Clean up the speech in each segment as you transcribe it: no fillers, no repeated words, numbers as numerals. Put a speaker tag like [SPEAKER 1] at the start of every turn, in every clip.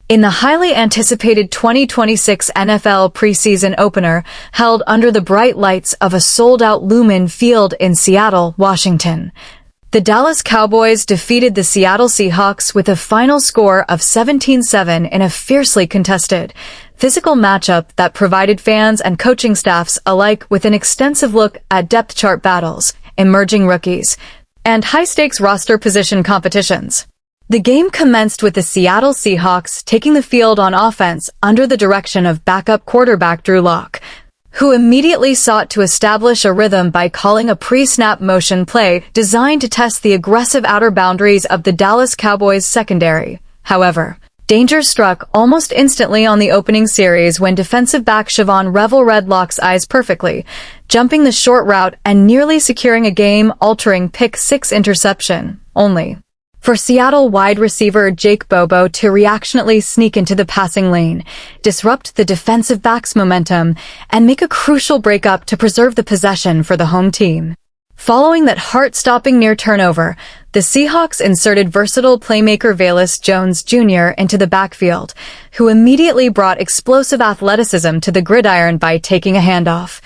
[SPEAKER 1] In the highly anticipated 2026 NFL preseason opener held under the bright lights of a sold-out Lumen field in Seattle, Washington, the Dallas Cowboys defeated the Seattle Seahawks with a final score of 17-7 in a fiercely contested, physical matchup that provided fans and coaching staffs alike with an extensive look at depth chart battles, emerging rookies, and high-stakes roster position competitions. The game commenced with the Seattle Seahawks taking the field on offense under the direction of backup quarterback Drew Lock, who immediately sought to establish a rhythm by calling a pre-snap motion play designed to test the aggressive outer boundaries of the Dallas Cowboys secondary. However, danger struck almost instantly on the opening series when defensive back Siobhan Revel read Lock's eyes perfectly, jumping the short route and nearly securing a game-altering pick-6 interception, only for Seattle wide receiver Jake Bobo to reactionally sneak into the passing lane, disrupt the defensive back's momentum, and make a crucial breakup to preserve the possession for the home team. Following that heart-stopping near turnover, the Seahawks inserted versatile playmaker Velus Jones Jr. into the backfield, who immediately brought explosive athleticism to the gridiron by taking a handoff,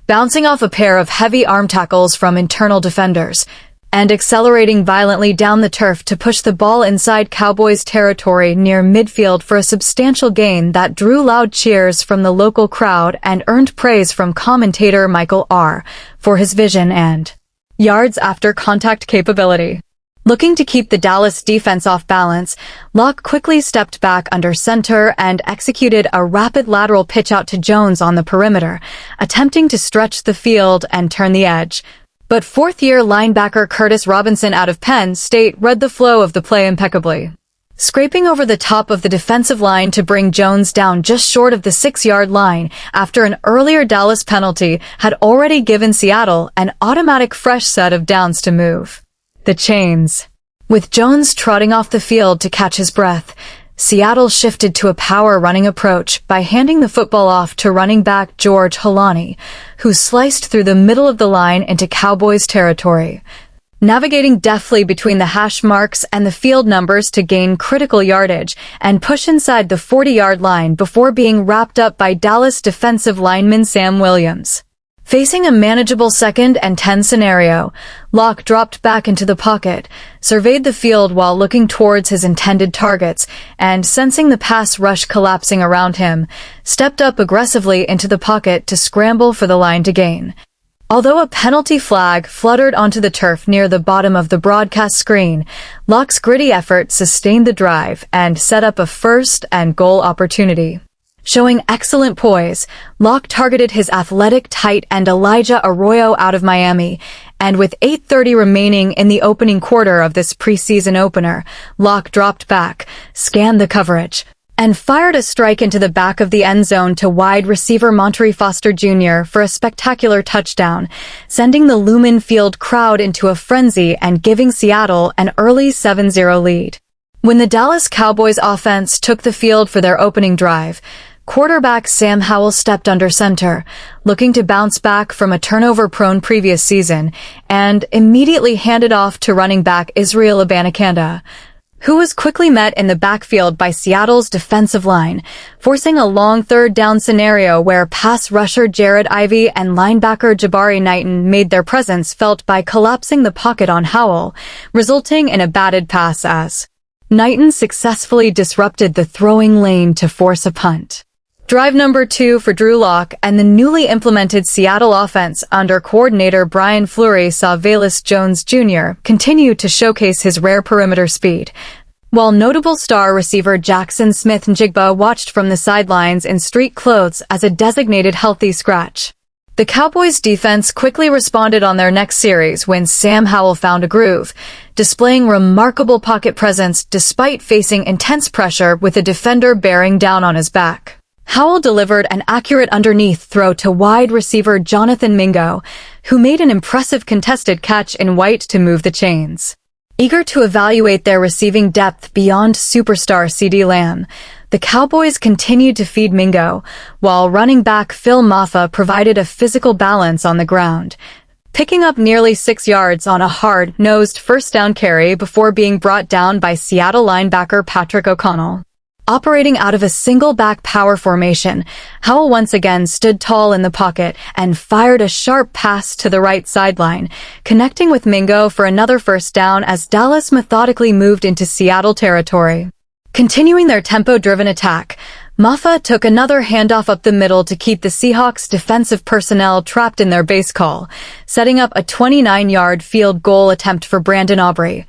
[SPEAKER 1] bouncing off a pair of heavy arm tackles from internal defenders, and accelerating violently down the turf to push the ball inside Cowboys territory near midfield for a substantial gain that drew loud cheers from the local crowd and earned praise from commentator Michael R. for his vision and yards after contact capability. Looking to keep the Dallas defense off balance, Locke quickly stepped back under center and executed a rapid lateral pitch out to Jones on the perimeter, attempting to stretch the field and turn the edge. But fourth-year linebacker Curtis Robinson out of Penn State read the flow of the play impeccably, scraping over the top of the defensive line to bring Jones down just short of the 6-yard line after an earlier Dallas penalty had already given Seattle an automatic fresh set of downs to move the chains. With Jones trotting off the field to catch his breath, Seattle shifted to a power running approach by handing the football off to running back George Holani, who sliced through the middle of the line into Cowboys territory, navigating deftly between the hash marks and the field numbers to gain critical yardage and push inside the 40-yard line before being wrapped up by Dallas defensive lineman Sam Williams. Facing a manageable 2nd and 10 scenario, Locke dropped back into the pocket, surveyed the field while looking towards his intended targets, and sensing the pass rush collapsing around him, stepped up aggressively into the pocket to scramble for the line to gain. Although a penalty flag fluttered onto the turf near the bottom of the broadcast screen, Locke's gritty effort sustained the drive and set up a first and goal opportunity. Showing excellent poise, Locke targeted his athletic tight end Elijah Arroyo out of Miami, and with 8:30 remaining in the opening quarter of this preseason opener, Locke dropped back, scanned the coverage, and fired a strike into the back of the end zone to wide receiver Montorie Jr. for a spectacular touchdown, sending the Lumen Field crowd into a frenzy and giving Seattle an early 7-0 lead. When the Dallas Cowboys offense took the field for their opening drive, quarterback Sam Howell stepped under center, looking to bounce back from a turnover-prone previous season, and immediately handed off to running back Israel Abanikanda, who was quickly met in the backfield by Seattle's defensive line, forcing a long third-down scenario where pass rusher Jared Ivey and linebacker Jabari Knighton made their presence felt by collapsing the pocket on Howell, resulting in a batted pass as Knighton successfully disrupted the throwing lane to force a punt. Drive number 2 for Drew Lock and the newly implemented Seattle offense under coordinator Brian Fleury saw Velus Jones Jr. continue to showcase his rare perimeter speed, while notable star receiver Jackson Smith-Njigba watched from the sidelines in street clothes as a designated healthy scratch. The Cowboys' defense quickly responded on their next series when Sam Howell found a groove, displaying remarkable pocket presence despite facing intense pressure with a defender bearing down on his back. Howell delivered an accurate underneath throw to wide receiver Jonathan Mingo, who made an impressive contested catch in white to move the chains. Eager to evaluate their receiving depth beyond superstar CeeDee Lamb, the Cowboys continued to feed Mingo, while running back Phil Maffa provided a physical balance on the ground, picking up nearly 6 yards on a hard-nosed first down carry before being brought down by Seattle linebacker Patrick O'Connell. Operating out of a single back power formation, Howell once again stood tall in the pocket and fired a sharp pass to the right sideline, connecting with Mingo for another first down as Dallas methodically moved into Seattle territory. Continuing their tempo-driven attack, Maffa took another handoff up the middle to keep the Seahawks defensive personnel trapped in their base call, setting up a 29-yard field goal attempt for Brandon Aubrey,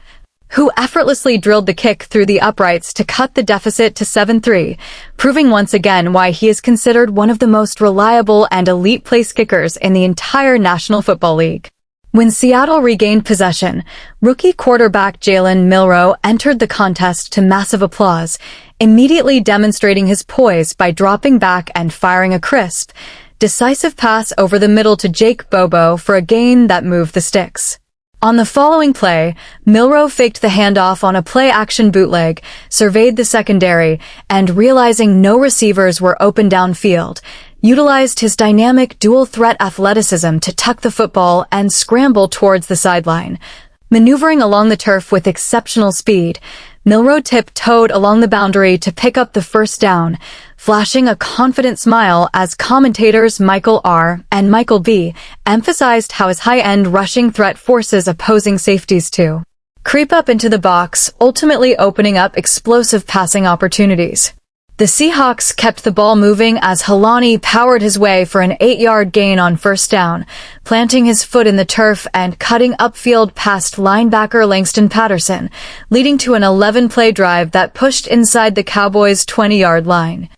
[SPEAKER 1] who effortlessly drilled the kick through the uprights to cut the deficit to 7-3, proving once again why he is considered one of the most reliable and elite place kickers in the entire National Football League. When Seattle regained possession, rookie quarterback Jalen Milroe entered the contest to massive applause, immediately demonstrating his poise by dropping back and firing a crisp, decisive pass over the middle to Jake Bobo for a gain that moved the sticks. On the following play, Milroe faked the handoff on a play-action bootleg, surveyed the secondary, and realizing no receivers were open downfield, utilized his dynamic dual-threat athleticism to tuck the football and scramble towards the sideline. Maneuvering along the turf with exceptional speed, Milroe tiptoed along the boundary to pick up the first down, flashing a confident smile as commentators Michael R. and Michael B. emphasized how his high-end rushing threat forces opposing safeties to creep up into the box, ultimately opening up explosive passing opportunities. The Seahawks kept the ball moving as Helani powered his way for an 8-yard gain on first down, planting his foot in the turf and cutting upfield past linebacker Langston Patterson, leading to an 11-play drive that pushed inside the Cowboys' 20-yard line.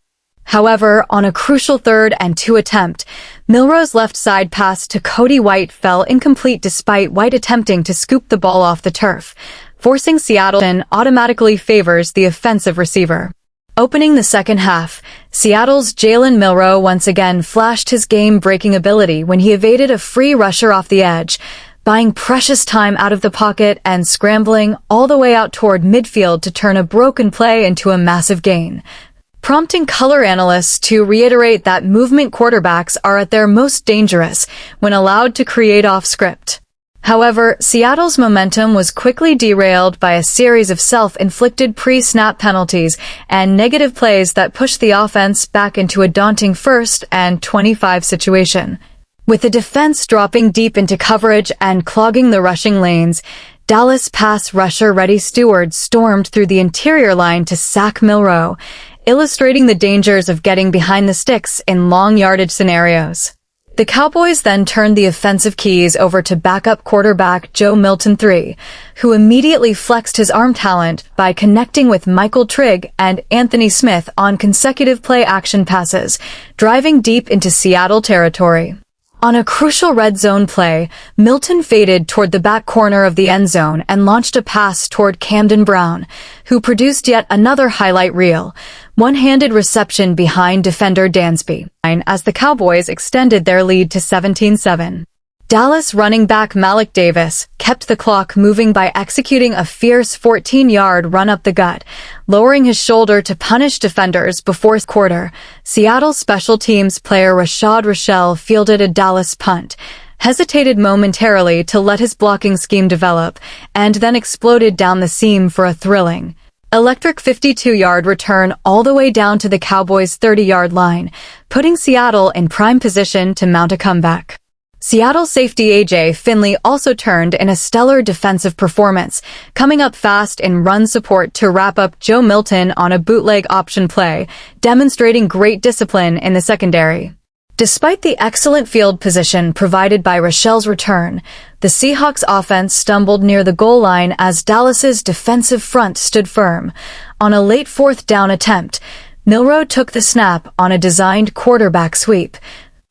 [SPEAKER 1] However, on a crucial 3rd and 2 attempt, Milroe's left side pass to Cody White fell incomplete despite White attempting to scoop the ball off the turf, forcing Seattle and automatically favors the offensive receiver. Opening the second half, Seattle's Jalen Milroe once again flashed his game-breaking ability when he evaded a free rusher off the edge, buying precious time out of the pocket and scrambling all the way out toward midfield to turn a broken play into a massive gain, prompting color analysts to reiterate that movement quarterbacks are at their most dangerous when allowed to create off script. However, Seattle's momentum was quickly derailed by a series of self-inflicted pre-snap penalties and negative plays that pushed the offense back into a daunting 1st and 25 situation. With the defense dropping deep into coverage and clogging the rushing lanes, Dallas pass rusher Reddy Stewart stormed through the interior line to sack Milroe, illustrating the dangers of getting behind the sticks in long yardage scenarios. The Cowboys then turned the offensive keys over to backup quarterback Joe Milton III, who immediately flexed his arm talent by connecting with Michael Trigg and Anthony Smith on consecutive play-action passes, driving deep into Seattle territory. On a crucial red zone play, Milton faded toward the back corner of the end zone and launched a pass toward Camden Brown, who produced yet another highlight reel, one-handed reception behind defender Dansby, as the Cowboys extended their lead to 17-7. Dallas running back Malik Davis kept the clock moving by executing a fierce 14-yard run up the gut, lowering his shoulder to punish defenders before quarter. Seattle special teams player Rochelle fielded a Dallas punt, hesitated momentarily to let his blocking scheme develop, and then exploded down the seam for a thrilling, electric 52-yard return all the way down to the Cowboys' 30-yard line, putting Seattle in prime position to mount a comeback. Seattle safety A.J. Finley also turned in a stellar defensive performance, coming up fast in run support to wrap up Joe Milton on a bootleg option play, demonstrating great discipline in the secondary. Despite the excellent field position provided by Rochelle's return, the Seahawks offense stumbled near the goal line as Dallas's defensive front stood firm. On a late 4th down attempt, Milroe took the snap on a designed quarterback sweep,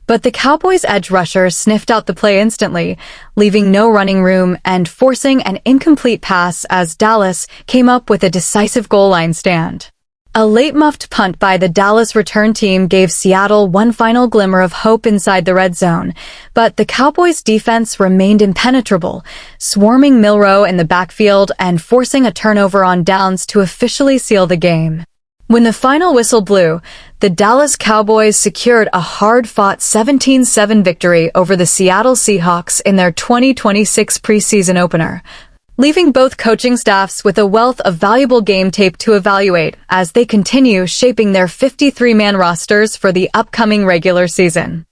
[SPEAKER 1] but the Cowboys' edge rusher sniffed out the play instantly, leaving no running room and forcing an incomplete pass as Dallas came up with a decisive goal line stand. A late muffed punt by the Dallas return team gave Seattle one final glimmer of hope inside the red zone, but the Cowboys' defense remained impenetrable, swarming Milroe in the backfield and forcing a turnover on downs to officially seal the game. When the final whistle blew, the Dallas Cowboys secured a hard-fought 17-7 victory over the Seattle Seahawks in their 2026 preseason opener. leaving both coaching staffs with a wealth of valuable game tape to evaluate as they continue shaping their 53-man rosters for the upcoming regular season.